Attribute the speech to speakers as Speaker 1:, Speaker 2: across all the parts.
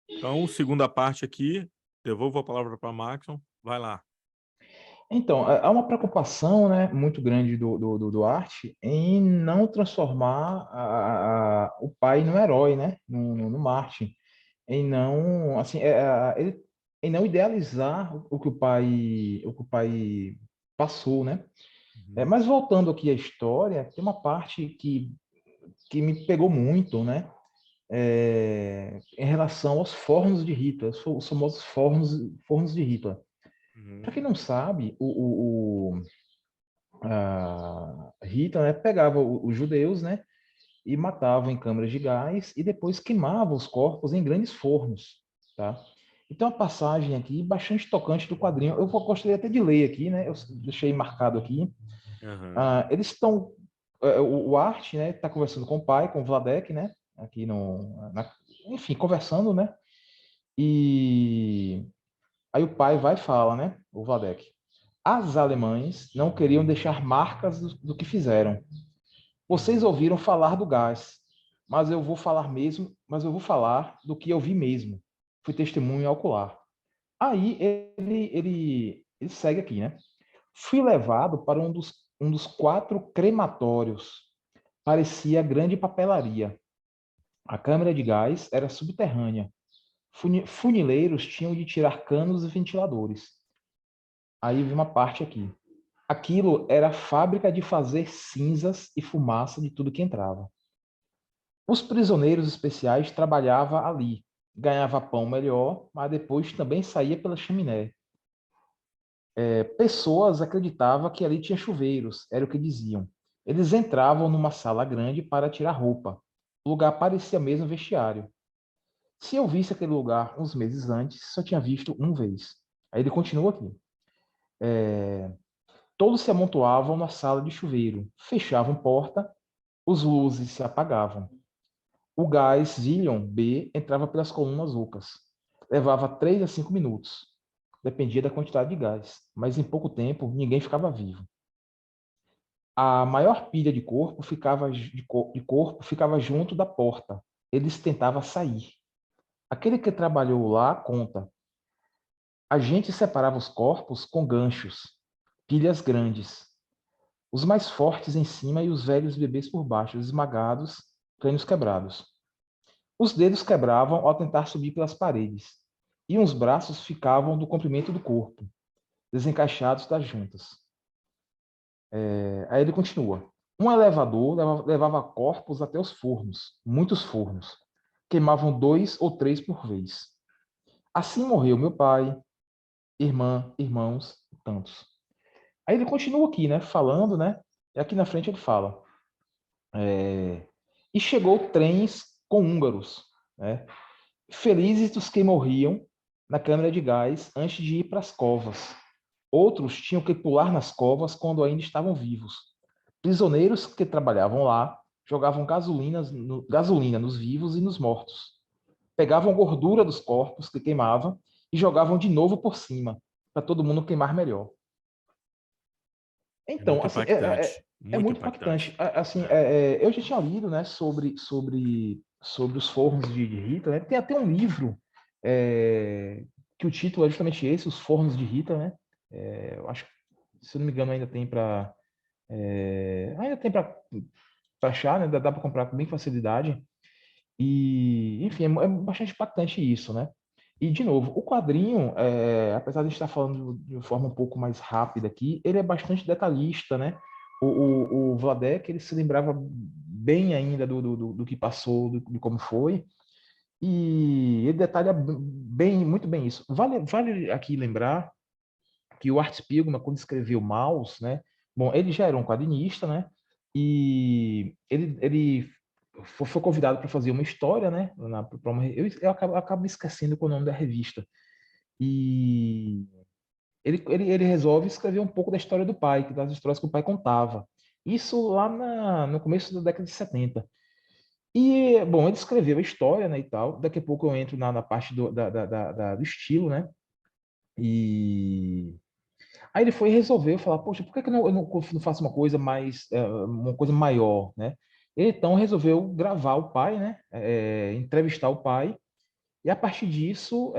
Speaker 1: Então, segunda parte aqui, devolvo a palavra para Maxon. Vai lá.
Speaker 2: Então, há uma preocupação, né, muito grande do Duarte em não transformar o pai no herói, né, no Martin, em não, assim, em não idealizar o que o pai passou, né?
Speaker 1: Uhum.
Speaker 2: Mas voltando aqui à história, tem uma parte que me pegou muito, né? Em relação aos fornos de Hitler, os famosos fornos de Hitler. Para
Speaker 1: Uhum.
Speaker 2: quem não sabe, Hitler, né, pegava os judeus, né, e matava em câmaras de gás e depois queimava os corpos em grandes fornos, tá? Então, a passagem aqui bastante tocante do quadrinho. Gostaria até de ler aqui, né? Eu deixei marcado aqui.
Speaker 1: Uhum.
Speaker 2: Eles estão, o Art, né, está conversando com o pai, com o Vladek, né, aqui enfim, conversando, né? E aí o pai vai e fala, né, o Vladek. As alemães não queriam deixar marcas do que fizeram. Vocês
Speaker 1: Uhum.
Speaker 2: ouviram falar do gás, mas eu vou falar do que eu vi mesmo. Fui testemunho ocular. Aí ele segue aqui, né? Fui levado para um dos 4 crematórios. Parecia grande papelaria. A câmara de gás era subterrânea. Funileiros tinham de tirar canos e ventiladores. Aí vi uma parte aqui. Aquilo era a fábrica de fazer cinzas e fumaça de tudo que entrava. Os prisioneiros especiais trabalhavam ali, ganhava pão melhor, mas depois também saía pela chaminé. Pessoas acreditavam que ali tinha chuveiros, era o que diziam. Eles entravam numa sala grande para tirar roupa. O lugar parecia mesmo vestiário. Se eu visse aquele lugar uns meses antes, só tinha visto uma vez. Aí ele continua aqui. Todos se amontoavam na sala de chuveiro, fechavam porta, os luzes se apagavam. O gás Zillion B entrava pelas colunas ocas. Levava 3 a 5 minutos. Dependia da quantidade de gás, mas em pouco tempo ninguém ficava vivo. A maior pilha de corpo ficava junto da porta. Eles tentavam sair. Aquele que trabalhou lá conta. A gente separava os corpos com ganchos, pilhas grandes. Os mais fortes em cima e os velhos bebês por baixo, esmagados, crânios quebrados. Os dedos quebravam ao tentar subir pelas paredes, e uns braços ficavam do comprimento do corpo, desencaixados das juntas. Aí ele continua. Um elevador levava corpos até os fornos, muitos fornos. Queimavam 2 ou 3 por vez. Assim morreu meu pai, irmã, irmãos, tantos. Aí ele continua aqui, né, falando, né, e aqui na frente ele fala, e chegou trens com húngaros, né, felizes dos que morriam na câmara de gás antes de ir para as covas. Outros tinham que pular nas covas quando ainda estavam vivos. Prisioneiros que trabalhavam lá jogavam gasolina nos vivos e nos mortos. Pegavam gordura dos corpos que queimavam e jogavam de novo por cima, para todo mundo queimar melhor. Então,
Speaker 1: Muito
Speaker 2: assim,
Speaker 1: impactante.
Speaker 2: é
Speaker 1: Muito
Speaker 2: muito impactante.
Speaker 1: impactante.
Speaker 2: Assim,
Speaker 1: É.
Speaker 2: eu já tinha lido, né, sobre os fornos de Hitler, né? Tem até um livro que o título é justamente esse, Os Fornos de Hitler, né? Eu acho, se eu não me engano, ainda tem para achar, né? Dá para comprar com bem facilidade. E, enfim, é bastante impactante isso, né? E, de novo, o quadrinho, apesar de estar falando de uma forma um pouco mais rápida aqui, ele é bastante detalhista, né? O Vladek, ele se lembrava bem ainda do que passou, de como foi, e ele detalha muito bem isso. Vale aqui lembrar que o Art Spiegelman, quando escreveu Maus, né? Bom, ele já era um quadrinista, né? E ele foi convidado para fazer uma história, né? Eu acabo me esquecendo qual é o nome da revista. E ele resolve escrever um pouco da história do pai, das histórias que o pai contava. Isso lá no começo da década de 70. E, bom, ele escreveu a história, né, e tal. Daqui a pouco eu entro na parte do estilo, né? E aí ele foi e resolveu falar, poxa, por que que eu não faço uma coisa mais, uma coisa maior, né? Ele então resolveu gravar o pai, né? Entrevistar o pai, e a partir disso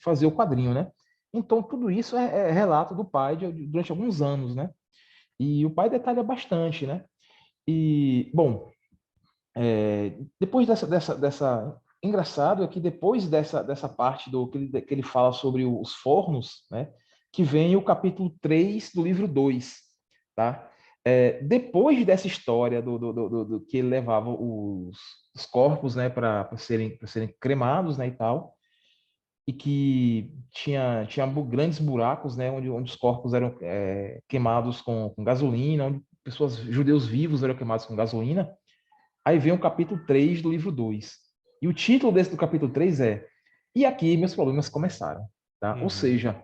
Speaker 2: fazer o quadrinho, né? Então, tudo isso é relato do pai durante alguns anos, né? E o pai detalha bastante, né? E, bom, depois dessa. Engraçado é que depois dessa parte que ele fala sobre os fornos, né? Que vem o capítulo 3 do livro 2, tá? Depois dessa história do que ele levava os corpos, né, para serem cremados, né, e tal, e que tinha grandes buracos, né, onde os corpos eram queimados com gasolina, onde judeus vivos eram queimados com gasolina. Aí vem o capítulo 3 do livro 2. E o título do capítulo 3 é E aqui meus problemas começaram. Tá? Ou
Speaker 1: Uhum.
Speaker 2: seja,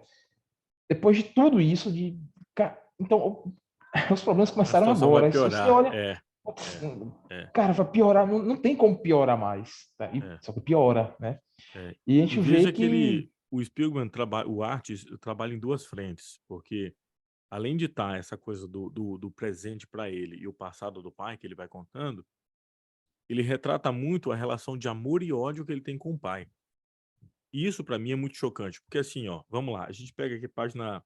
Speaker 2: depois de tudo isso, então os problemas
Speaker 1: A
Speaker 2: começaram
Speaker 1: situação vai
Speaker 2: agora. Aí você
Speaker 1: piorar.
Speaker 2: olha,
Speaker 1: É, é,
Speaker 2: cara, vai piorar, não tem como piorar mais. Tá?
Speaker 1: é,
Speaker 2: Só que piora, né?
Speaker 1: é.
Speaker 2: E a
Speaker 1: E
Speaker 2: gente vê
Speaker 1: veja que
Speaker 2: que
Speaker 1: o Spielberg trabalha, o Arte trabalha em duas frentes, porque além de estar essa coisa do presente para ele e o passado do pai que ele vai contando, ele retrata muito a relação de amor e ódio que ele tem com o pai. E isso para mim é muito chocante, porque assim, ó, vamos lá, a gente pega aqui página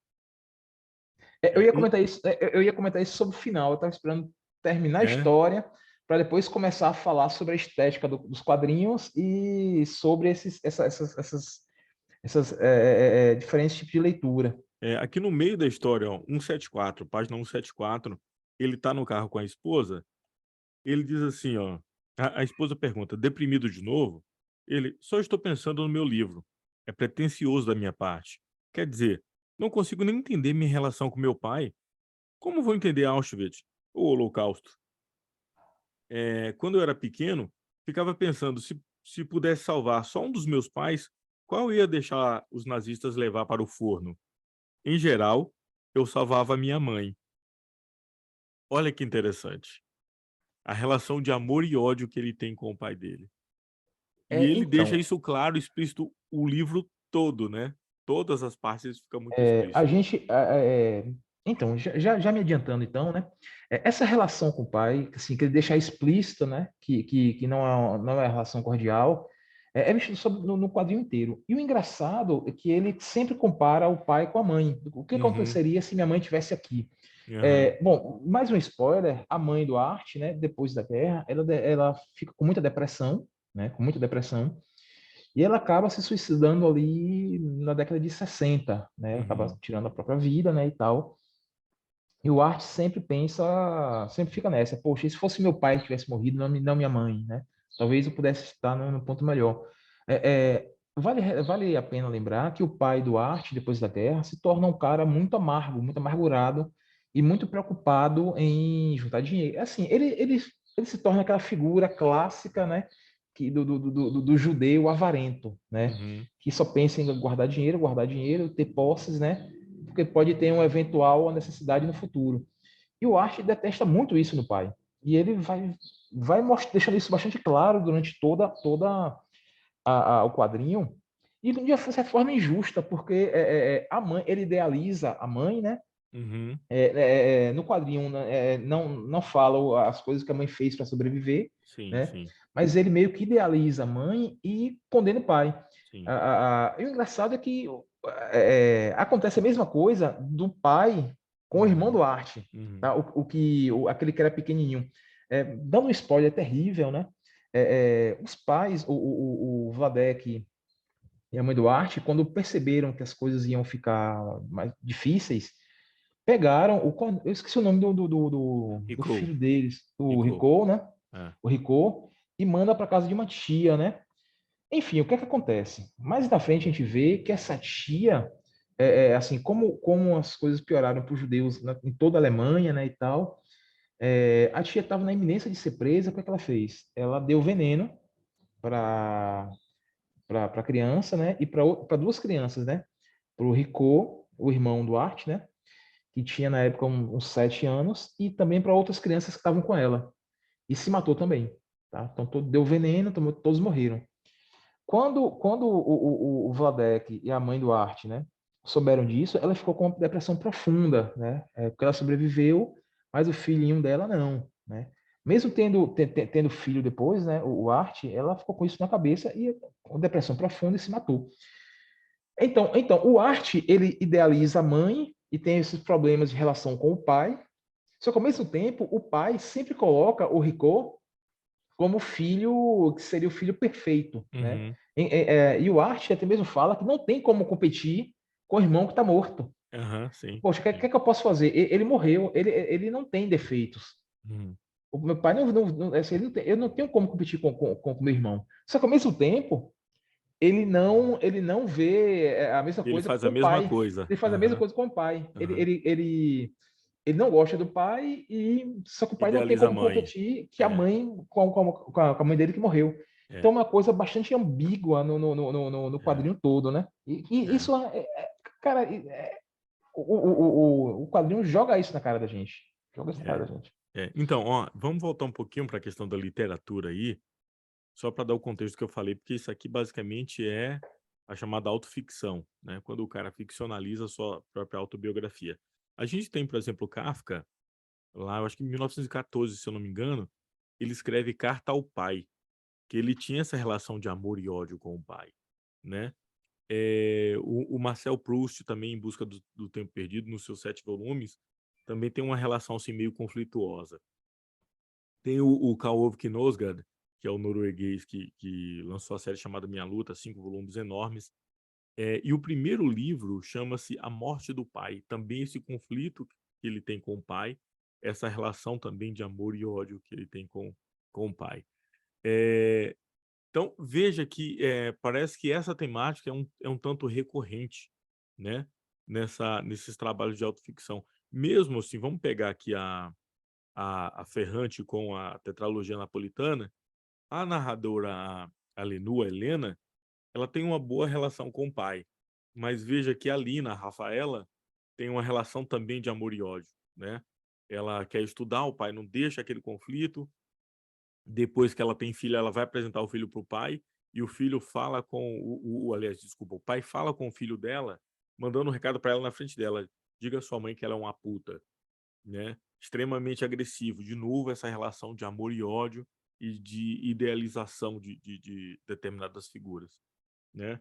Speaker 2: eu ia
Speaker 1: um,
Speaker 2: comentar isso, eu ia comentar isso sobre o final. Eu estava esperando terminar a
Speaker 1: é,
Speaker 2: história para depois começar a falar sobre a estética dos quadrinhos e sobre essas diferentes tipos de leitura.
Speaker 1: aqui no meio da história, ó, 174, página 174, ele tá no carro com a esposa, ele diz assim, ó, a esposa pergunta: "Deprimido de novo?" Ele: "Só estou pensando no meu livro. É pretensioso da minha parte. Quer dizer, não consigo nem entender minha relação com meu pai. Como vou entender Auschwitz ou Holocausto? Quando eu era pequeno, ficava pensando se pudesse salvar só um dos meus pais, qual eu ia deixar os nazistas levar para o forno? Em geral, eu salvava minha mãe." Olha que interessante. A relação de amor e ódio que ele tem com o pai dele. E ele deixa
Speaker 2: Então,
Speaker 1: isso claro, explícito o livro todo, né. Todas as partes fica muito
Speaker 2: a
Speaker 1: explícito.
Speaker 2: gente, então, já me adiantando, então, né? Essa relação com o pai, assim, que ele deixa explícito, né? Que não é relação cordial, mexido no quadrinho inteiro. E o engraçado é que ele sempre compara o pai com a mãe. O que
Speaker 1: Uhum.
Speaker 2: aconteceria se minha mãe estivesse aqui?
Speaker 1: Aham.
Speaker 2: Bom, mais um spoiler: a mãe do Art, né? Depois da guerra, ela fica com muita depressão, né? Com muita depressão. E ela acaba se suicidando ali na década de 60, né? Acaba
Speaker 1: Uhum.
Speaker 2: tirando a própria vida, né, e tal. E o Art sempre pensa, sempre fica nessa: poxa, e se fosse meu pai que tivesse morrido, não minha mãe, né? Talvez eu pudesse estar no ponto melhor. Vale a pena lembrar que o pai do Art, depois da guerra, se torna um cara muito amargo, muito amargurado e muito preocupado em juntar dinheiro. Assim, ele se torna aquela figura clássica, né? Do judeu avarento, né?
Speaker 1: Uhum.
Speaker 2: Que só pensa em guardar dinheiro, ter posses, né? Porque pode ter uma eventual necessidade no futuro. E o Art detesta muito isso no pai. E ele vai deixando isso bastante claro durante toda o quadrinho. E de uma certa forma injusta, porque a mãe, ele idealiza a mãe, né?
Speaker 1: Uhum.
Speaker 2: No quadrinho, né, não fala as coisas que a mãe fez para sobreviver,
Speaker 1: Sim,
Speaker 2: né?
Speaker 1: sim,
Speaker 2: Mas ele meio que idealiza a mãe e condena o pai.
Speaker 1: sim.
Speaker 2: E o engraçado é que acontece a mesma coisa do pai com o irmão
Speaker 1: Uhum.
Speaker 2: do Art,
Speaker 1: Uhum.
Speaker 2: tá? Aquele que era pequenininho. Dando um spoiler terrível, né? Os pais, o Vladek e a mãe do Art, quando perceberam que as coisas iam ficar mais difíceis, pegaram eu esqueci o nome do
Speaker 1: Rico,
Speaker 2: filho deles, o
Speaker 1: Rico.
Speaker 2: Rico, né?
Speaker 1: É.
Speaker 2: O Rico, e manda para casa de uma tia, né? Enfim, o que é que acontece? Mais na frente a gente vê que essa tia, assim, como as coisas pioraram para os judeus em toda a Alemanha, né, e tal, a tia estava na iminência de ser presa. O que é que ela fez? Ela deu veneno para a criança, né, e para duas crianças, né? Para o Rico, o irmão do Art, né? Que tinha na época uns 7 anos, e também para outras crianças que estavam com ela. E se matou também. Tá? Então deu veneno, todos morreram. Quando o Vladek e a mãe do Art, né, souberam disso, ela ficou com uma depressão profunda, né? Porque ela sobreviveu, mas o filhinho dela não, né? Mesmo tendo filho depois, né, o Art, ela ficou com isso na cabeça e com depressão profunda e se matou. Então, o Art, ele idealiza a mãe e tem esses problemas de relação com o pai, só que ao mesmo tempo, o pai sempre coloca o Rico como filho, que seria o filho perfeito, né?
Speaker 1: Uhum.
Speaker 2: E o Art até mesmo fala que não tem como competir com o irmão que está morto.
Speaker 1: Aham, sim,
Speaker 2: Poxa, o
Speaker 1: sim.
Speaker 2: que eu posso fazer? Ele morreu, ele não tem defeitos.
Speaker 1: Uhum.
Speaker 2: O meu pai assim, ele não tem, eu não tenho como competir com o meu irmão. Só que ao mesmo tempo, ele não vê a mesma
Speaker 1: Ele
Speaker 2: coisa
Speaker 1: faz
Speaker 2: com
Speaker 1: a
Speaker 2: o
Speaker 1: mesma
Speaker 2: pai.
Speaker 1: coisa.
Speaker 2: Ele faz a mesma
Speaker 1: Aham,
Speaker 2: coisa com o pai. Ele,
Speaker 1: aham.
Speaker 2: ele, ele, ele não gosta do pai e só que o pai não tem
Speaker 1: Idealiza a
Speaker 2: como
Speaker 1: mãe.
Speaker 2: competir que a
Speaker 1: É,
Speaker 2: mãe com a mãe dele que morreu.
Speaker 1: é,
Speaker 2: Então é uma coisa bastante ambígua no
Speaker 1: é,
Speaker 2: quadrinho todo, né? E
Speaker 1: é,
Speaker 2: isso cara, o quadrinho joga isso na cara da gente. Joga isso na cara
Speaker 1: é,
Speaker 2: da gente.
Speaker 1: é. Então, ó, vamos voltar um pouquinho para a questão da literatura aí, só para dar o contexto que eu falei, porque isso aqui basicamente é a chamada autoficção, né? Quando o cara ficcionaliza a sua própria autobiografia. A gente tem, por exemplo, o Kafka, lá, eu acho que em 1914, se eu não me engano, ele escreve Carta ao Pai, que ele tinha essa relação de amor e ódio com o pai, né? O Marcel Proust também, Em Busca do Tempo Perdido, nos seus 7 volumes, também tem uma relação assim meio conflituosa. Tem o Karl Ove Knausgaard, que é o norueguês que lançou a série chamada Minha Luta, 5 volumes enormes. E o primeiro livro chama-se A Morte do Pai. Também esse conflito que ele tem com o pai, essa relação também de amor e ódio que ele tem com o pai. É, então, veja que parece que essa temática é um tanto recorrente, né? Nesses trabalhos de autoficção. Mesmo assim, vamos pegar aqui a Ferrante com a tetralogia napolitana, a narradora, a Lenu, a Helena, ela tem uma boa relação com o pai. Mas veja que a Lina, a Rafaela, tem uma relação também de amor e ódio, né? Ela quer estudar, o pai não deixa aquele conflito. Depois que ela tem filho, ela vai apresentar o filho para o pai, e o filho fala com aliás, desculpa, o pai fala com o filho dela, mandando um recado para ela na frente dela: diga à sua mãe que ela é uma puta, né? Extremamente agressivo. De novo, essa relação de amor e ódio e de idealização de determinadas figuras, né?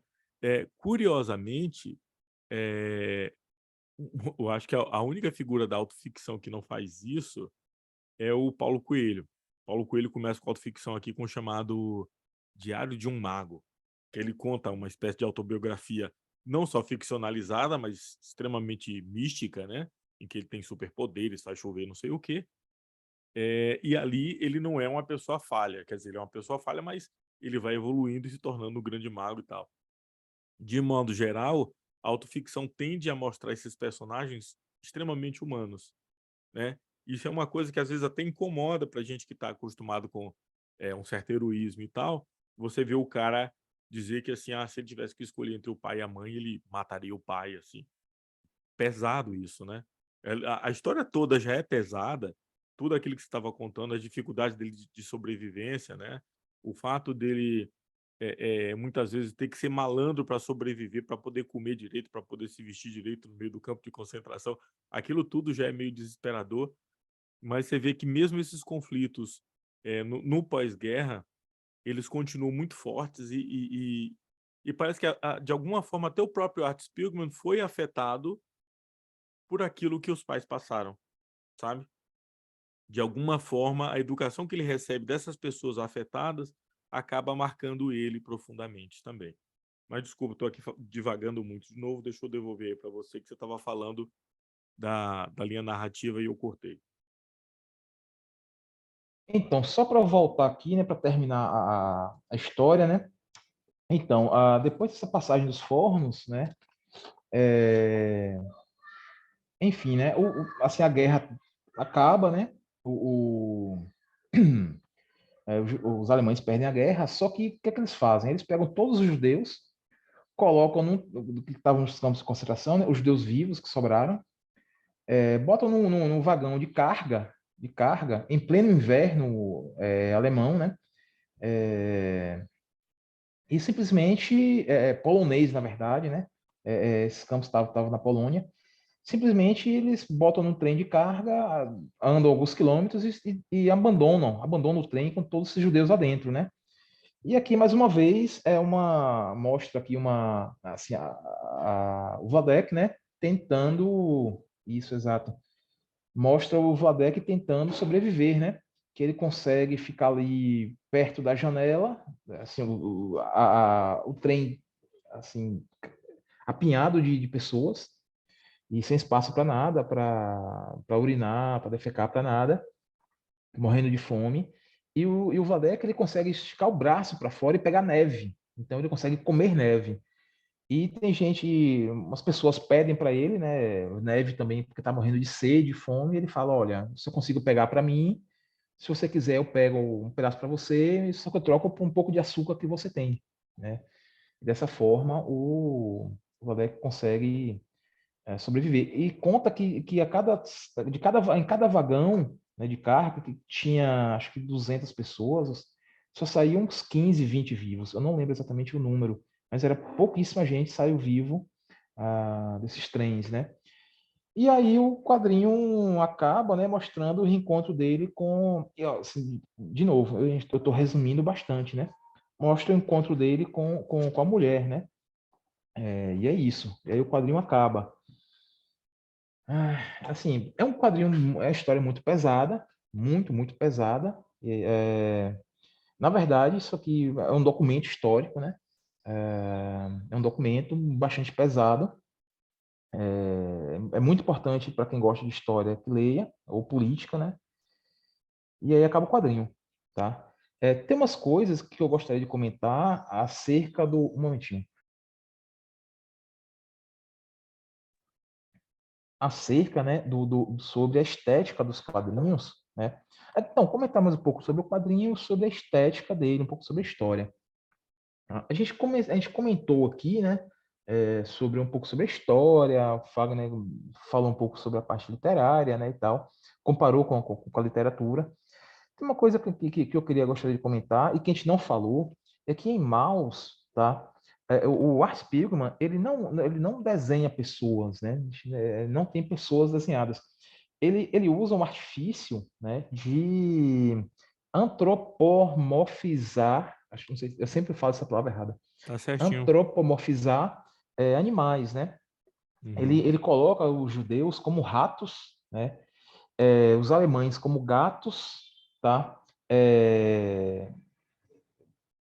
Speaker 1: Curiosamente, é, eu acho que a única figura da autoficção que não faz isso é o Paulo Coelho. Paulo Coelho começa com autoficção aqui com o chamado Diário de um Mago, que ele conta uma espécie de autobiografia não só ficcionalizada, mas extremamente mística, né? Em que ele tem superpoderes, faz chover não sei o quê. E ali ele não é uma pessoa falha, quer dizer, ele é uma pessoa falha, mas ele vai evoluindo e se tornando um grande mago e tal. De modo geral, a autoficção tende a mostrar esses personagens extremamente humanos, né? Isso é uma coisa que às vezes até incomoda pra gente que está acostumado com um certo heroísmo e tal. Você vê o cara dizer que assim, se ele tivesse que escolher entre o pai e a mãe, ele mataria o pai, assim. Pesado isso, né? A história toda já é pesada, tudo aquilo que você estava contando, as dificuldades dele de sobrevivência, né? O fato dele muitas vezes ter que ser malandro para sobreviver, para poder comer direito, para poder se vestir direito no meio do campo de concentração, aquilo tudo já é meio desesperador. Mas você vê que mesmo esses conflitos no pós-guerra, eles continuam muito fortes e parece que, de alguma forma, até o próprio Art Spiegelman foi afetado por aquilo que os pais passaram, sabe? De alguma forma, a educação que ele recebe dessas pessoas afetadas acaba marcando ele profundamente também. Mas desculpa, estou aqui divagando muito de novo, deixa eu devolver aí para você que você estava falando da linha narrativa e eu cortei.
Speaker 2: Então, só para voltar aqui, né, para terminar a história, né? Então, depois dessa passagem dos fornos, né? é, enfim, né? Assim, a guerra acaba, né? Os alemães perdem a guerra, só que o que é que eles fazem? Eles pegam todos os judeus, colocam que estavam nos campos de concentração, né? Os judeus vivos que sobraram, botam num vagão de carga, em pleno inverno alemão, né? E simplesmente polonês, na verdade, né? Esses campos estavam na Polônia. simplesmente eles botam no trem de carga, andam alguns quilômetros e abandonam o trem com todos esses judeus lá dentro, né? E aqui, mais uma vez, mostra aqui assim, o Vladek, né, tentando, isso, exato, mostra o Vladek tentando sobreviver, né, que ele consegue ficar ali perto da janela, assim, o trem, assim, apinhado de pessoas, e sem espaço para nada, para urinar, para defecar, para nada, morrendo de fome. E o Vladek, ele consegue esticar o braço para fora e pegar neve. Então ele consegue comer neve. E tem gente, umas pessoas pedem para ele, né, neve também, porque está morrendo de sede, de fome, e ele fala, olha, se eu consigo pegar para mim, se você quiser eu pego um pedaço para você, só que eu troco por um pouco de açúcar que você tem, né? Dessa forma, o Vladek consegue sobreviver. E conta que em cada vagão, né, de carga, que tinha acho que 200 pessoas, só saíam uns 15, 20 vivos. Eu não lembro exatamente o número, mas era pouquíssima gente saiu vivo desses trens, né? E aí o quadrinho acaba, né, mostrando o reencontro dele com, e, ó, assim, de novo, eu estou resumindo bastante, né? Mostra o encontro dele com a mulher, né? E é isso. E aí o quadrinho acaba. Assim, é um quadrinho, é uma história muito pesada, muito, muito pesada. Na verdade, isso aqui é um documento histórico, né? É um documento bastante pesado. É muito importante para quem gosta de história que leia, ou política, né? E aí acaba o quadrinho, tá? Tem umas coisas que eu gostaria de comentar acerca do... Um momentinho. Acerca, né, sobre a estética dos quadrinhos, né? Então, comentar mais um pouco sobre o quadrinho, sobre a estética dele, um pouco sobre a história. A gente comentou aqui, né, sobre um pouco sobre a história, o Fagner falou um pouco sobre a parte literária, né, e tal, comparou com a literatura. Tem uma coisa que eu gostaria de comentar e que a gente não falou, é que em Maus, tá? O Art Spiegelman, ele não desenha pessoas, né? Não tem pessoas desenhadas. Ele usa um artifício, né, de antropomorfizar, acho que não sei, eu sempre falo essa palavra errada,
Speaker 1: Tá certinho.
Speaker 2: antropomorfizar animais, né?
Speaker 1: Uhum.
Speaker 2: Ele coloca os judeus como ratos, né? Os alemães como gatos, tá? É,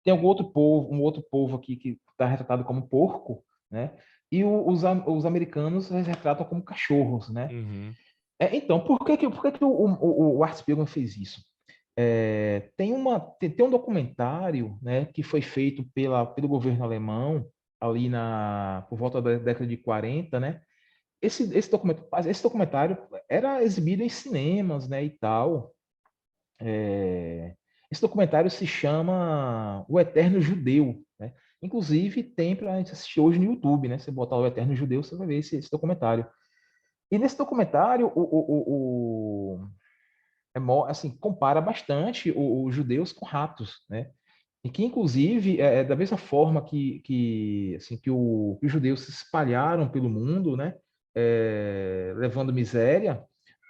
Speaker 2: tem um outro povo aqui que está retratado como porco, né? E os americanos eles retratam como cachorros, né?
Speaker 1: Uhum.
Speaker 2: Então, por que que o Art Spiegelman fez isso? Tem um documentário, né, que foi feito pelo governo alemão ali por volta da década de 40, né? Esse documentário era exibido em cinemas, né, e tal. Esse documentário se chama O Eterno Judeu, né? Inclusive, tem para a gente assistir hoje no YouTube, né? Você botar O Eterno Judeu, você vai ver esse documentário. E nesse documentário, assim, compara bastante os judeus com ratos, né? E que, inclusive, da mesma forma assim, que os judeus se espalharam pelo mundo, né? Levando miséria,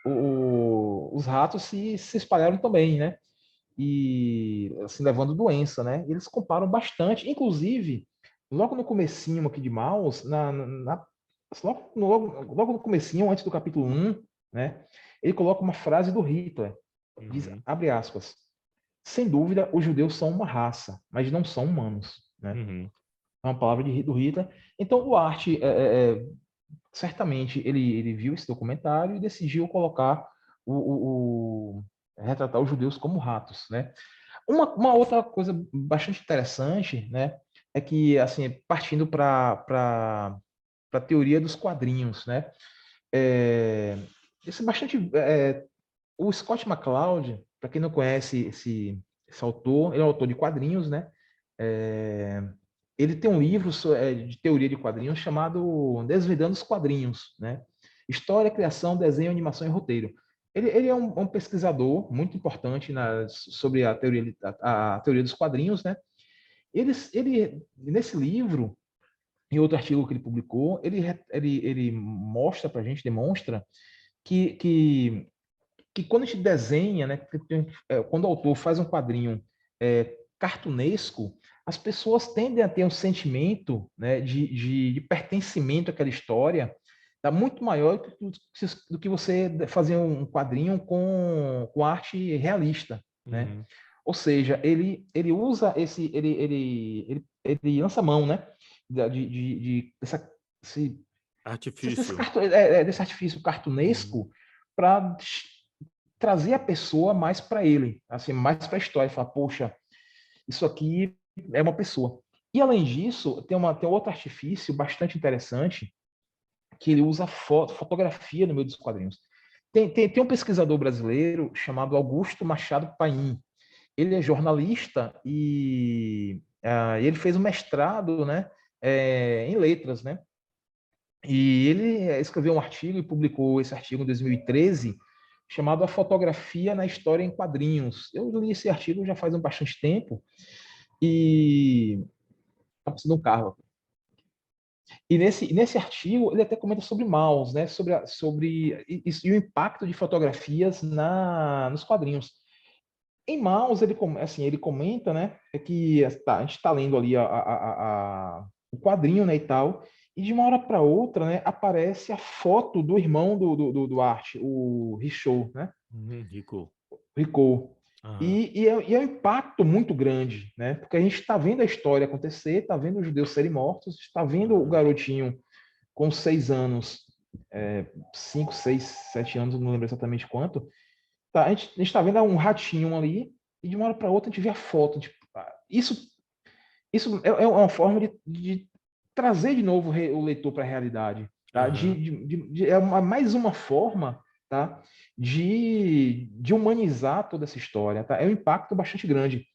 Speaker 2: os ratos se espalharam também, né? E assim, levando doença, né? Eles comparam bastante, inclusive, logo no comecinho aqui de Maus, logo no comecinho, antes do capítulo 1, né? Ele coloca uma frase do Hitler, diz,
Speaker 1: Uhum.
Speaker 2: abre aspas, sem dúvida, os judeus são uma raça, mas não são humanos, né?
Speaker 1: Uhum.
Speaker 2: É uma palavra do Hitler. Então, o Art, certamente, ele viu esse documentário e decidiu colocar retratar os judeus como ratos, né? Uma outra coisa bastante interessante, né, é que, assim, partindo para a teoria dos quadrinhos, né, é, esse bastante, o Scott McCloud, para quem não conhece esse autor, ele é um autor de quadrinhos, né, é, ele tem um livro de teoria de quadrinhos chamado Desvendando os Quadrinhos, né, História, Criação, Desenho, Animação e Roteiro. Ele é um pesquisador muito importante sobre a teoria dos quadrinhos, né? Nesse livro, em outro artigo que ele publicou, ele mostra para a gente, demonstra que quando a gente desenha, né, quando o autor faz um quadrinho cartunesco, as pessoas tendem a ter um sentimento, né, de pertencimento àquela história, tá muito maior do que você fazer um quadrinho com arte realista, né?
Speaker 1: Uhum.
Speaker 2: Ou seja, ele usa ele lança mão, né, dessa,
Speaker 1: Artifício.
Speaker 2: desse artifício
Speaker 1: Uhum.
Speaker 2: cartunesco para trazer a pessoa mais para ele, assim, mais para a história, falar, poxa, isso aqui é uma pessoa. E além disso, tem outro artifício bastante interessante que ele usa fotografia no meio dos quadrinhos. Tem um pesquisador brasileiro chamado Augusto Machado Paim. Ele é jornalista e ele fez um mestrado, né, em letras, né? E ele escreveu um artigo e publicou esse artigo em 2013, chamado A Fotografia na História em Quadrinhos. Eu li esse artigo já faz um bastante tempo e está passando um carro. E nesse artigo ele até comenta sobre mouse, né? Sobre isso, e o impacto de fotografias nos quadrinhos. Em mouse assim, ele comenta, né? Que a gente está lendo ali o quadrinho, né, e tal, e de uma hora para outra, né, aparece a foto do irmão do Art, o Richow, né?
Speaker 1: Rico.
Speaker 2: Ricoh.
Speaker 1: Aham.
Speaker 2: E é um impacto muito grande, né? Porque a gente está vendo a história acontecer, está vendo os judeus serem mortos, está vendo o
Speaker 1: Aham.
Speaker 2: garotinho com 6 anos, 5, 6, 7 anos, não lembro exatamente quanto. Tá, a gente está vendo um ratinho ali, e de uma hora para outra a gente vê a foto. Tipo, isso é uma forma de trazer de novo o leitor para a realidade. Tá?
Speaker 1: Aham.
Speaker 2: Mais uma forma, tá? de humanizar toda essa história. Tá? É um impacto bastante grande.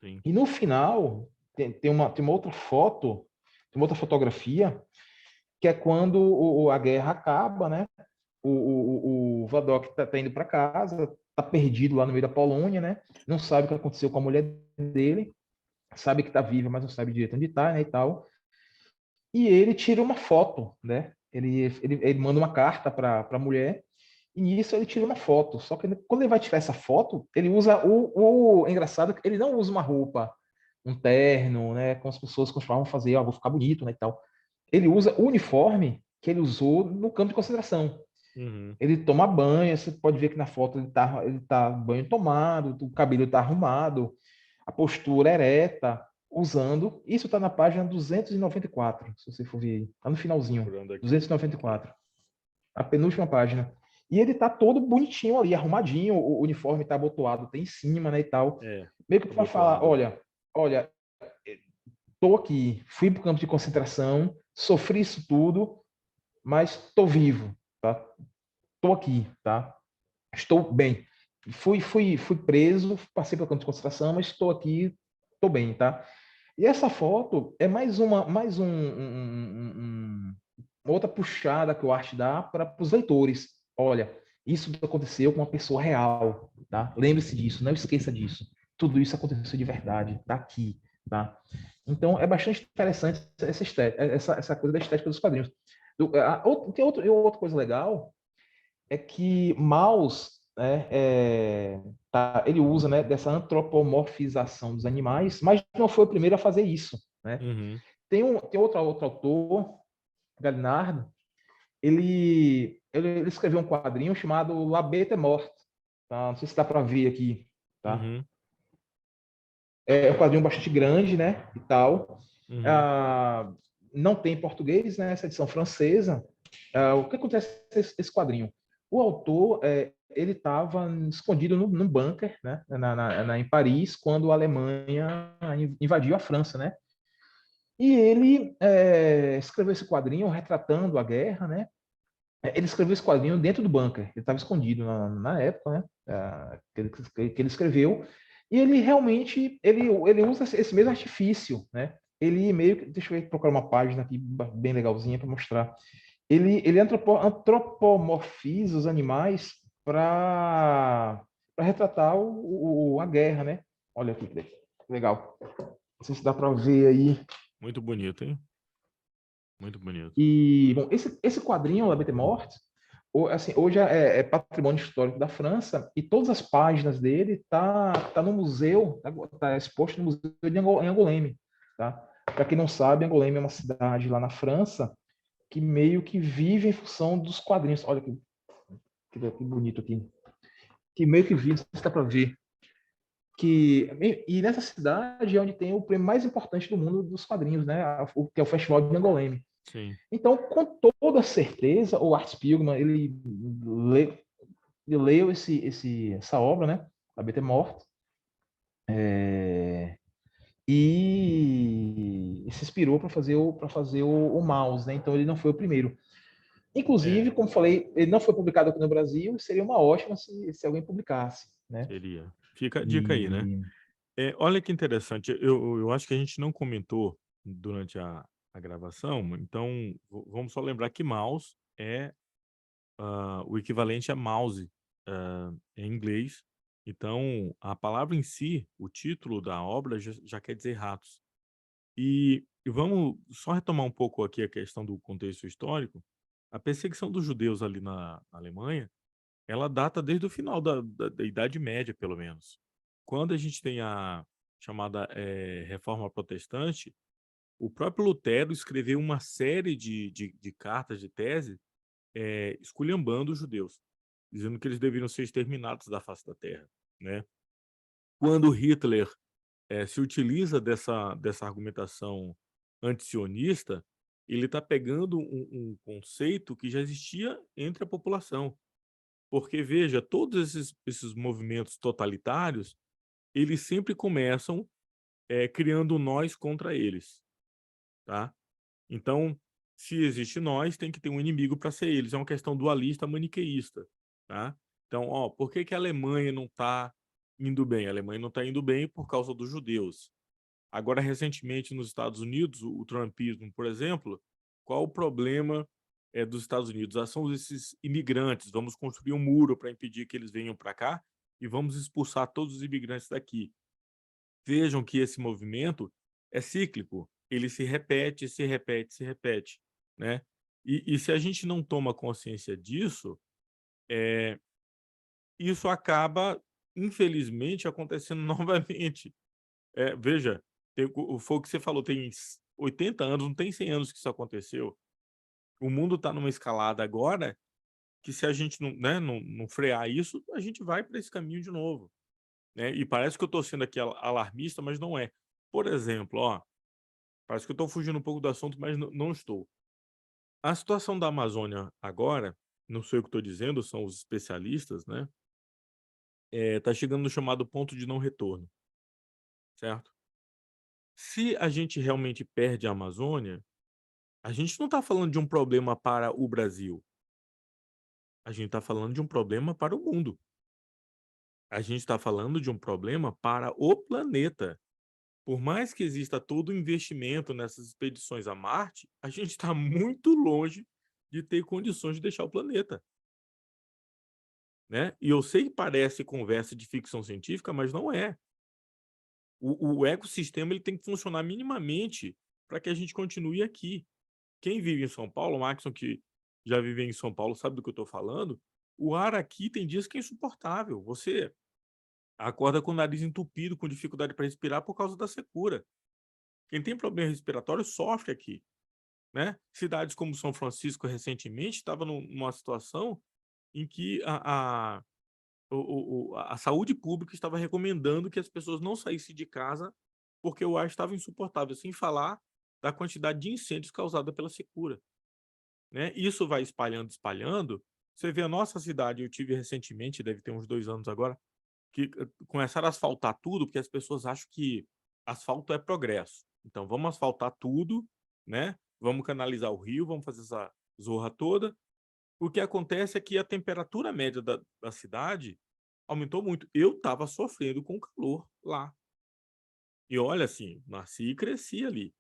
Speaker 1: Sim.
Speaker 2: E no final, tem uma outra foto, tem uma outra fotografia, que é quando a guerra acaba, né? O Vadok tá indo para casa, tá perdido lá no meio da Polônia, né? Não sabe o que aconteceu com a mulher dele, sabe que tá viva, mas não sabe direito onde tá, né, e tal. E ele tira uma foto, né? Ele manda uma carta para a mulher, e nisso ele tira uma foto. Só que quando ele vai tirar essa foto, ele usa é engraçado que ele não usa uma roupa, um terno, né? Como as pessoas costumavam fazer, vou ficar bonito, né, e tal. Ele usa o uniforme que ele usou no campo de concentração.
Speaker 1: Uhum.
Speaker 2: Ele toma banho, você pode ver que na foto ele tá banho tomado, o cabelo está arrumado, a postura ereta, usando. Isso está na página 294, se você for ver aí. Está no finalzinho.
Speaker 1: Procurando aqui.
Speaker 2: 294. A penúltima página. E ele tá todo bonitinho ali, arrumadinho, o uniforme tá abotoado, tem em cima, né, e tal.
Speaker 1: É,
Speaker 2: Meio que para falar,
Speaker 1: abotoado.
Speaker 2: olha, tô aqui, fui pro campo de concentração, sofri isso tudo, mas tô vivo, tá? Tô aqui, tá? Estou bem. Fui preso, passei pelo campo de concentração, mas estou aqui, estou bem, tá? E essa foto é uma outra puxada que o arte dá para os leitores. Olha, isso aconteceu com uma pessoa real, tá? Lembre-se disso, não esqueça disso. Tudo isso aconteceu de verdade, tá aqui, tá? Então é bastante interessante essa coisa da estética dos quadrinhos. Outra coisa legal é que Maus, né, ele usa, né, dessa antropomorfização dos animais, mas não foi o primeiro a fazer isso, né?
Speaker 1: Uhum.
Speaker 2: Tem outro autor, Gallinard, ele escreveu um quadrinho chamado La Bête Morte, tá? Não sei se dá para ver aqui, tá?
Speaker 1: Uhum.
Speaker 2: É um quadrinho bastante grande, né, e tal.
Speaker 1: Uhum.
Speaker 2: Ah, não tem em português, né, essa edição francesa. O que acontece nesse quadrinho? O autor, ele estava escondido num bunker, né, em Paris, quando a Alemanha invadiu a França, né? E ele escreveu esse quadrinho retratando a guerra, né? Ele escreveu esse quadrinho dentro do bunker. Ele estava escondido na época, né? Que ele escreveu. E ele realmente ele usa esse mesmo artifício, né? Ele meio que, deixa eu procurar uma página aqui bem legalzinha para mostrar. Ele antropomorfiza os animais para retratar a guerra, né? Olha aqui, que legal. Não sei se dá para ver aí.
Speaker 1: Muito bonito, hein? Muito bonito.
Speaker 2: E, bom, esse quadrinho, La Bête Morte, assim, hoje é patrimônio histórico da França e todas as páginas dele tá no museu, tá exposto no museu em Angoulême, tá? Para quem não sabe, Angoulême é uma cidade lá na França que meio que vive em função dos quadrinhos. Olha que bonito aqui. Que meio que vive, não sei se dá para ver. E nessa cidade é onde tem o prêmio mais importante do mundo dos quadrinhos, né? Que é o Festival de Angoulême.
Speaker 1: Sim.
Speaker 2: Então, com toda certeza, o Art Spiegelman, le, ele leu essa obra, né? A BT Morte, e se inspirou para fazer o Mouse, né? Então, ele não foi o primeiro. Inclusive,
Speaker 1: É,
Speaker 2: como falei, ele não foi publicado aqui no Brasil, seria uma ótima se alguém publicasse, né?
Speaker 1: seria. Fica a dica aí, né?
Speaker 2: E
Speaker 1: Olha que interessante, eu acho que a gente não comentou durante a gravação, então vamos só lembrar que mouse é o equivalente a mouse em inglês. Então, a palavra em si, o título da obra já quer dizer ratos. E vamos só retomar um pouco aqui a questão do contexto histórico. A perseguição dos judeus ali na Alemanha, ela data desde o final da Idade Média, pelo menos. Quando a gente tem a chamada Reforma Protestante, o próprio Lutero escreveu uma série de cartas de tese esculhambando os judeus, dizendo que eles deveriam ser exterminados da face da terra, né? Quando Hitler se utiliza dessa argumentação antisionista, ele está pegando um conceito que já existia entre a população. Porque, veja, todos esses movimentos totalitários, eles sempre começam criando nós contra eles, tá? Então, se existe nós, tem que ter um inimigo para ser eles. É uma questão dualista maniqueísta, tá? Então, por que que a Alemanha não está indo bem? A Alemanha não está indo bem por causa dos judeus. Agora, recentemente, nos Estados Unidos, o trumpismo, por exemplo, qual o problema dos Estados Unidos? São esses imigrantes. Vamos construir um muro para impedir que eles venham para cá e vamos expulsar todos os imigrantes daqui. Vejam que esse movimento é cíclico. Ele se repete, se repete, se repete, né? E se a gente não toma consciência disso, isso acaba, infelizmente, acontecendo novamente. Veja, foi o que você falou, tem 80 anos, não tem 100 anos que isso aconteceu. O mundo está numa escalada agora que se a gente não, né, não frear isso, a gente vai para esse caminho de novo, né? E parece que eu estou sendo aqui alarmista, mas não é. Por exemplo, parece que eu estou fugindo um pouco do assunto, mas não estou. A situação da Amazônia agora, não sei o que estou dizendo, são os especialistas, né? Tá chegando no chamado ponto de não retorno, certo? Se a gente realmente perde a Amazônia, a gente não está falando de um problema para o Brasil, a gente está falando de um problema para o mundo. A gente está falando de um problema para o planeta. Por mais que exista todo o investimento nessas expedições a Marte, a gente está muito longe de ter condições de deixar o planeta, né? E eu sei que parece conversa de ficção científica, mas não é. O ecossistema ele tem que funcionar minimamente para que a gente continue aqui. Quem vive em São Paulo, o Maxon, que já vive em São Paulo, sabe do que eu estou falando. O ar aqui tem dias que é insuportável. Você acorda com o nariz entupido, com dificuldade para respirar por causa da secura. Quem tem problema respiratório sofre aqui, né? Cidades como São Francisco, recentemente, estava numa situação em que a saúde pública estava recomendando que as pessoas não saíssem de casa porque o ar estava insuportável, sem falar da quantidade de incêndios causada pela secura, né? Isso vai espalhando, espalhando. Você vê a nossa cidade, eu tive recentemente, deve ter uns 2 anos agora, que começaram a asfaltar tudo, porque as pessoas acham que asfalto é progresso. Então, vamos asfaltar tudo, né? Vamos canalizar o rio, vamos fazer essa zorra toda. O que acontece é que a temperatura média da cidade aumentou muito. Eu estava sofrendo com o calor lá. E olha, assim, nasci e cresci ali.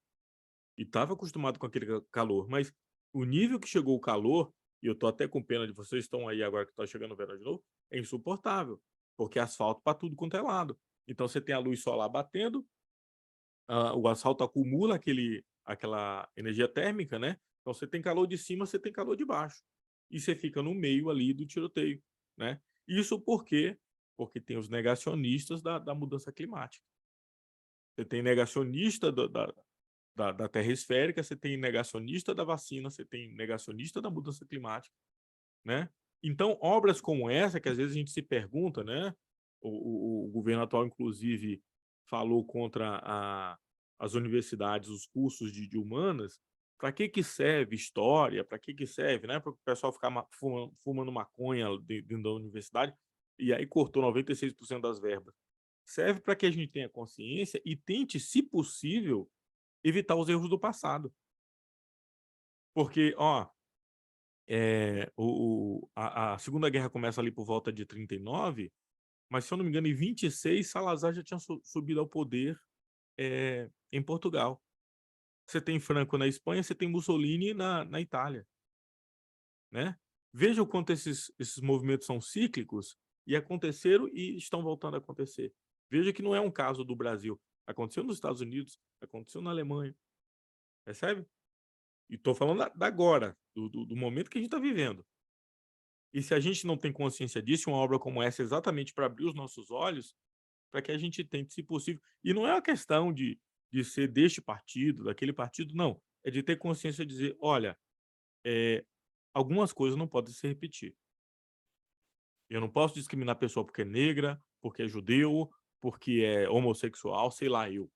Speaker 1: E estava acostumado com aquele calor, mas o nível que chegou o calor, e eu tô até com pena de vocês, estão aí agora que está chegando o verão de novo, é insuportável, porque é asfalto para tudo quanto é lado. Então você tem a luz solar batendo, o asfalto acumula aquela energia térmica, né? Então, você tem calor de cima, você tem calor de baixo. E você fica no meio ali do tiroteio, né? Isso por quê? Porque tem os negacionistas da mudança climática. Você tem negacionista da Terra esférica, você tem negacionista da vacina, você tem negacionista da mudança climática, né? Então, obras como essa, que às vezes a gente se pergunta, né? O governo atual, inclusive, falou contra as universidades, os cursos de humanas. Para que serve história? Para que serve, né? Para o pessoal ficar fumando maconha dentro da universidade, e aí cortou 96% das verbas. Serve para que a gente tenha consciência e tente, se possível, evitar os erros do passado. Porque, ó, a Segunda Guerra começa ali por volta de 39, mas, se eu não me engano, em 26, Salazar já tinha subido ao poder em Portugal. Você tem Franco na Espanha, você tem Mussolini na Itália, né? Veja o quanto esses movimentos são cíclicos e aconteceram e estão voltando a acontecer. Veja que não é um caso do Brasil. Aconteceu nos Estados Unidos, aconteceu na Alemanha, percebe? E estou falando da agora, do momento que a gente está vivendo. E se a gente não tem consciência disso, uma obra como essa é exatamente para abrir os nossos olhos, para que a gente tente, se possível. E não é uma questão de ser deste partido, daquele partido, não. É de ter consciência de dizer, olha, algumas coisas não podem se repetir. Eu não posso discriminar a pessoa porque é negra, porque é judeu, porque é homossexual, sei lá, eu.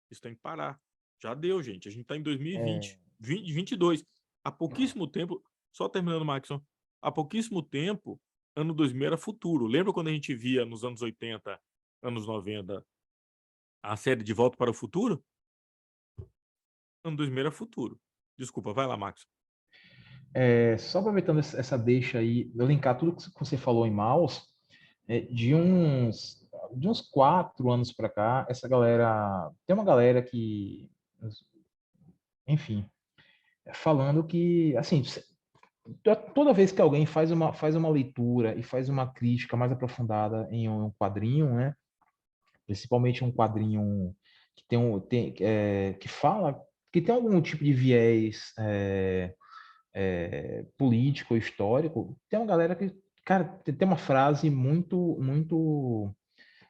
Speaker 1: Isso tem que parar. Já deu, gente. A gente está em 2020, 2022. Há pouquíssimo tempo, só terminando, Maxson, há pouquíssimo tempo, ano 2000 era futuro. Lembra quando a gente via nos anos 80, anos 90, a série De Volta para o Futuro? Ano 2000 era futuro. Desculpa, vai lá, Maxson.
Speaker 2: Só aproveitando essa deixa aí, eu linkar tudo que você falou em mouse, de uns 4 anos para cá, essa galera, tem uma galera que, enfim, falando que, assim, toda vez que alguém faz uma leitura e faz uma crítica mais aprofundada em um quadrinho, né, principalmente um quadrinho que que fala, que tem algum tipo de viés político, histórico, tem uma galera que, cara, tem uma frase muito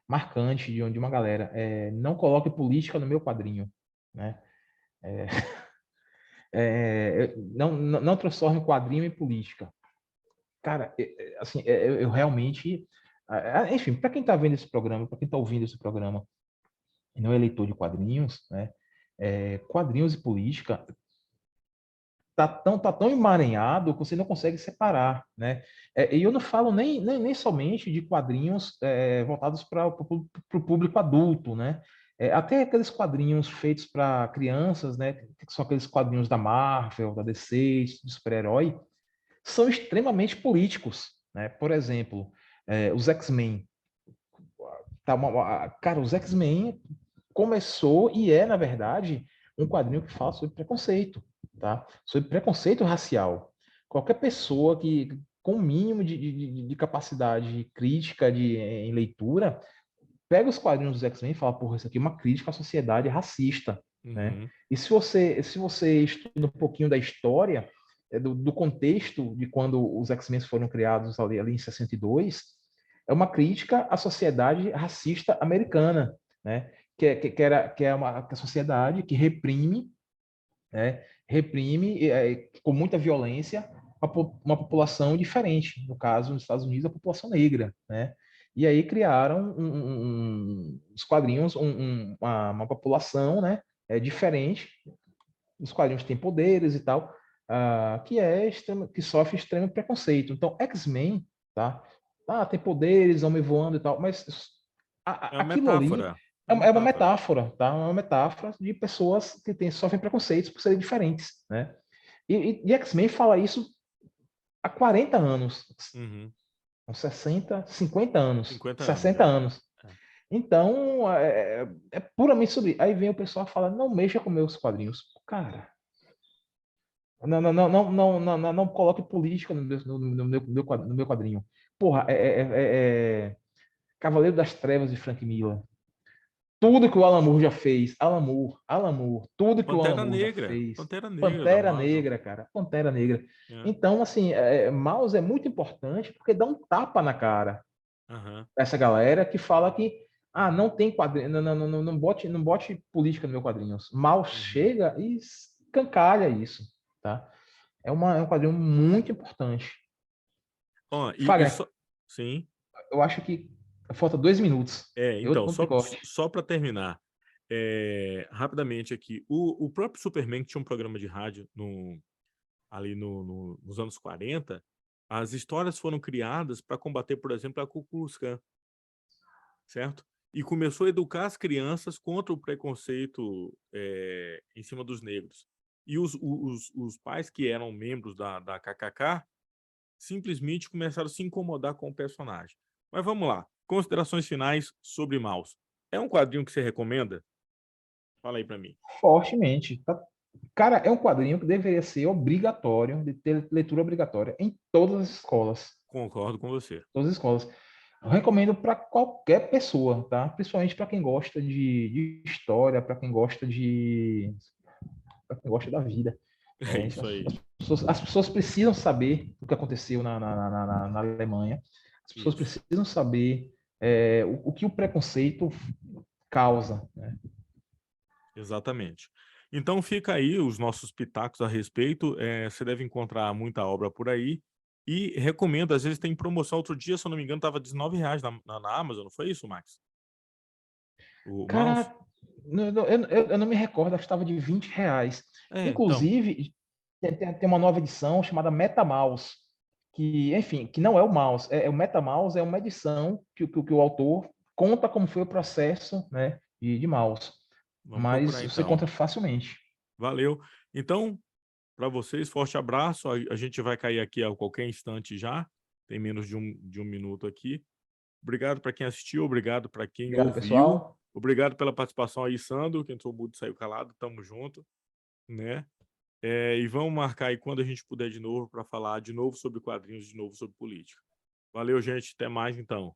Speaker 2: marcante de uma galera, não coloque política no meu quadrinho, né? Não transforme quadrinho em política. Cara, assim, eu realmente, enfim, para quem está vendo esse programa, para quem está ouvindo esse programa e não é leitor de quadrinhos, né? Quadrinhos e política tá tão emaranhado que você não consegue separar, né? E eu não falo nem somente de quadrinhos voltados para o público adulto, né? Até aqueles quadrinhos feitos para crianças, né? Que são aqueles quadrinhos da Marvel, da DC, de super-herói, são extremamente políticos, né? Por exemplo, os X-Men. Cara, os X-Men começou e na verdade, um quadrinho que fala sobre preconceito, tá? Sobre preconceito racial. Qualquer pessoa que com o mínimo de capacidade crítica em leitura, pega os quadrinhos dos X-Men e fala, porra, isso aqui é uma crítica à sociedade racista, né?
Speaker 1: Uhum.
Speaker 2: E se você estuda um pouquinho da história, do contexto de quando os X-Men foram criados ali em 62, é uma crítica à sociedade racista americana, né? Que é uma sociedade que reprime, né? Reprime com muita violência uma população diferente, no caso, nos Estados Unidos, a população negra, né? E aí criaram os quadrinhos, uma população, né? Diferente. Os quadrinhos têm poderes e tal, que sofre extremo preconceito. Então, X-Men, tá? Tem poderes, homem voando e tal, mas
Speaker 1: É uma
Speaker 2: aquilo ali
Speaker 1: metáfora. É uma
Speaker 2: é uma
Speaker 1: metáfora.
Speaker 2: metáfora, tá? É uma metáfora de pessoas que sofrem preconceitos por serem diferentes, né? E X-Men fala isso há 40 anos,
Speaker 1: Uhum.
Speaker 2: com 60, 50 anos,
Speaker 1: 50 anos
Speaker 2: 60
Speaker 1: já.
Speaker 2: anos. Então, é puramente sobre. Aí vem o pessoal e fala: não mexa com meus quadrinhos. Cara, não coloque política no meu quadrinho. Porra, Cavaleiro das Trevas de Frank Miller. tudo que o Alan Moore já fez, Alan Moore, tudo que o Alan
Speaker 1: Pantera
Speaker 2: Moore já
Speaker 1: Negra.
Speaker 2: fez,
Speaker 1: Pantera Negra da
Speaker 2: Pantera
Speaker 1: Marvel.
Speaker 2: Negra, cara, Pantera Negra.
Speaker 1: É.
Speaker 2: Então, assim, Mouse é muito importante porque dá um tapa na cara
Speaker 1: Aham.
Speaker 2: essa galera que fala que não tem quadrinho, não bote política no meu quadrinhos. Mal
Speaker 1: Uhum.
Speaker 2: chega e escancalha isso, tá? É um quadrinho muito importante.
Speaker 1: Ó, e
Speaker 2: Fagner,
Speaker 1: só... Sim.
Speaker 2: eu acho que falta 2 minutos. Eu
Speaker 1: Então,
Speaker 2: ponto de corte.
Speaker 1: só para terminar, rapidamente aqui, o próprio Superman que tinha um programa de rádio ali nos anos 40, as histórias foram criadas para combater, por exemplo, a Ku Klux Klan, certo? E começou a educar as crianças contra o preconceito em cima dos negros. E os pais que eram membros da KKK simplesmente começaram a se incomodar com o personagem. Mas vamos lá. Considerações finais sobre Maus. É um quadrinho que você recomenda? Fala aí para mim.
Speaker 2: Fortemente. Tá? Cara, é um quadrinho que deveria ser obrigatório, de ter leitura obrigatória em todas as escolas.
Speaker 1: Concordo com você.
Speaker 2: Todas as escolas. Eu recomendo para qualquer pessoa, tá? Principalmente para quem gosta de história, para quem gosta da vida.
Speaker 1: É isso aí.
Speaker 2: As pessoas precisam saber o que aconteceu na Alemanha. As pessoas
Speaker 1: Isso.
Speaker 2: precisam saber o que o preconceito causa, né?
Speaker 1: Exatamente. Então fica aí os nossos pitacos a respeito. Você deve encontrar muita obra por aí. E recomendo, às vezes tem promoção. Outro dia, se eu não me engano, estava R$ 19 na Amazon, não foi isso, Max? O mouse?
Speaker 2: Cara, eu não me recordo, acho que estava de R$ 20.
Speaker 1: Então,
Speaker 2: Inclusive, tem uma nova edição chamada MetaMouse, que, enfim, que não é o mouse. O MetaMouse é uma edição que o autor conta como foi o processo, né, de mouse.
Speaker 1: vamos
Speaker 2: Mas
Speaker 1: procurar
Speaker 2: você
Speaker 1: então.
Speaker 2: encontra facilmente.
Speaker 1: Valeu. Então, para vocês, forte abraço. A gente vai cair aqui a qualquer instante já. Tem menos de um minuto aqui. Obrigado para quem assistiu, obrigado para quem
Speaker 2: Obrigado,
Speaker 1: ouviu.
Speaker 2: pessoal.
Speaker 1: Obrigado pela participação aí, Sandro, que entrou mudo e saiu calado. Tamo junto, né? E vamos marcar aí quando a gente puder de novo para falar de novo sobre quadrinhos, de novo sobre política. Valeu, gente. Até mais, então.